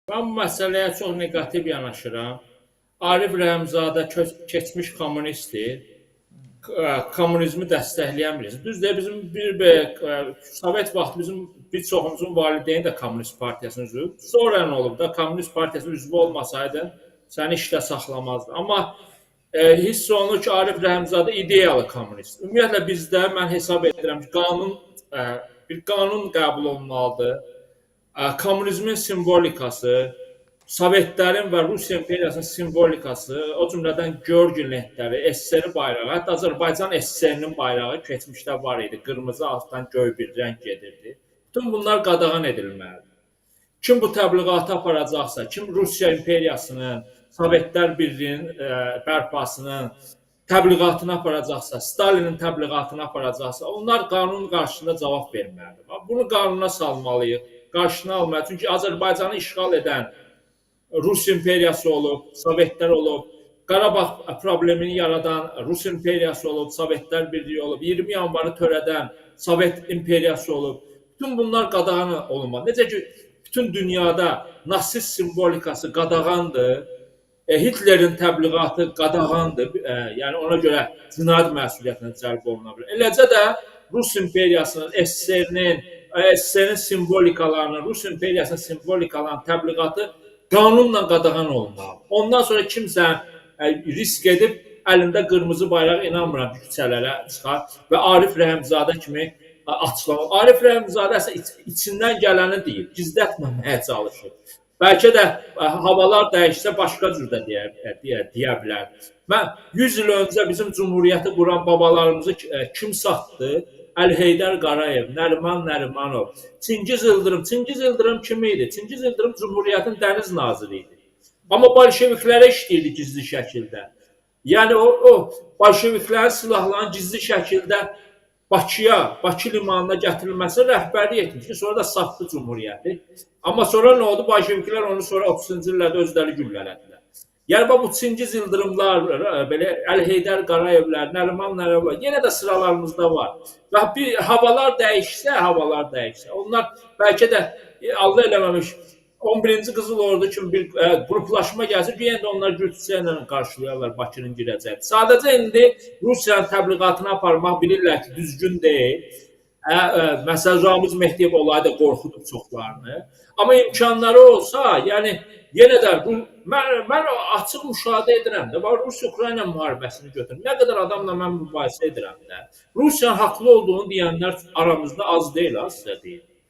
Mən bu məsələyə çox neqativ yanaşıram. Arif Rəhimzadə keçmiş kommunistdir. Kommunizmi dəstəkləyəmirik. Düzdür, bizim Sovet vaxtı bizim bir çoxumuzun valideyni də Kommunist Partiyasının üzvü. Sonra nə olub da Kommunist Partiyasının üzvü olmasaydın səni işdə saxlamazdı. Amma hiss olunur ki, Arif Rəhimzadə ideyalı kommunist. Ümumiyyətlə bizdə mən hesab edirəm ki, bir qanun qəbul olunmalıdır. Kommunizmin simvolikası, Sovetlərin və Rusiya imperiyasının simvolikası, o cümlədən Georgi lentləri, SSR bayrağı, hətta Azərbaycan SSR-nin bayrağı keçmişdə var idi. Qırmızı altdan göy bir rəng gedirdi. Bütün bunlar qadağan edilməlidir. Kim bu təbliğatı aparacaqsa, kim Rusiya imperiyasının, Sovetlər Birliyinin bərpasının təbliğatını aparacaqsa, Stalinin təbliğatını aparacaqsa, onlar qanun qarşısında cavab verməlidir. Bunu qanuna salmalıyıq, qarşısını almalıyıq. Çünki Azərbaycanı işğal edən Rus imperiyası olub, Sovetlər olub, Qarabağ problemini yaradan Rus imperiyası olub, Sovetlər Birliyi olub, 20 yanvarı törədən Sovet imperiyası olub. Bütün bunlar qadağan olunmalı. Necə ki, bütün dünyada nasist simvolikası qadağandır, Hitlerin təbliğatı qadağandır, yəni ona görə cinayət məsuliyyətinə cəlb oluna bilər. Eləcə də Rus imperiyasının, SSR-nin simvolikalarının, Rus imperiyasının simvolikalarının təbliğatı qanunla qadağan olunmalı. Ondan sonra kimsə risk edib əlində qırmızı bayraq inanmıram ki, küçələrə çıxar və Arif Rəhimzadə kimi açıqlama. Arif Rəhimzadə isə içindən gələni deyir, gizlətməməyə çalışır. Bəlkə də havalar dəyişsə başqa cür də deyə bilər. Mən 100 il öncə bizim Cumhuriyyəti quran babalarımızı kim satdı? Əlheydər Qarayev, Nəriman Nərimanov, Çingiz Yıldırım. Çingiz Yıldırım kim idi? Çingiz Yıldırım Cumhuriyyətin dəniz naziri idi. Amma bolşeviklərə işləyirdi gizli şəkildə. Yəni o bolşeviklərin silahlarının gizli şəkildə Bakı limanına gətirilməsi rəhbərlik etmişdi. Sonra da satdı Cumhuriyyəti. Amma sonra nə oldu? Bolşeviklər onu sonra 30-cu illərdə özləri güllələdilər. Yəni bu Çingiz Yıldırımlar, belə Əlheydər Qarayevlər, Nəriman Nərimanov yenə də sıralarımızda var. Və bir havalar dəyişsə, onlar bəlkə də Allah eləməmiş 11-ci Qızıl Ordu kimi bir qruplaşma gəlsin ki, yenə də onlar gürültüsü ilə qarşılayarlar Bakının girəcəyi. Sadəcə indi Rusiyanın təbliğatını aparmaq bilirlər ki, düzgün deyil. Məsələn, Ramiz Mehdiyev olayı da qorxudub çoxlarını. Amma imkanları olsa, yəni yenə də mən açıq müşahidə edirəm də, Rusiya-Ukrayna müharibəsini götürün. Nə qədər adamla mən mübahisə edirəm də. Rusiyanın haqlı olduğunu deyənlər aramızda az deyil, sizə deyil.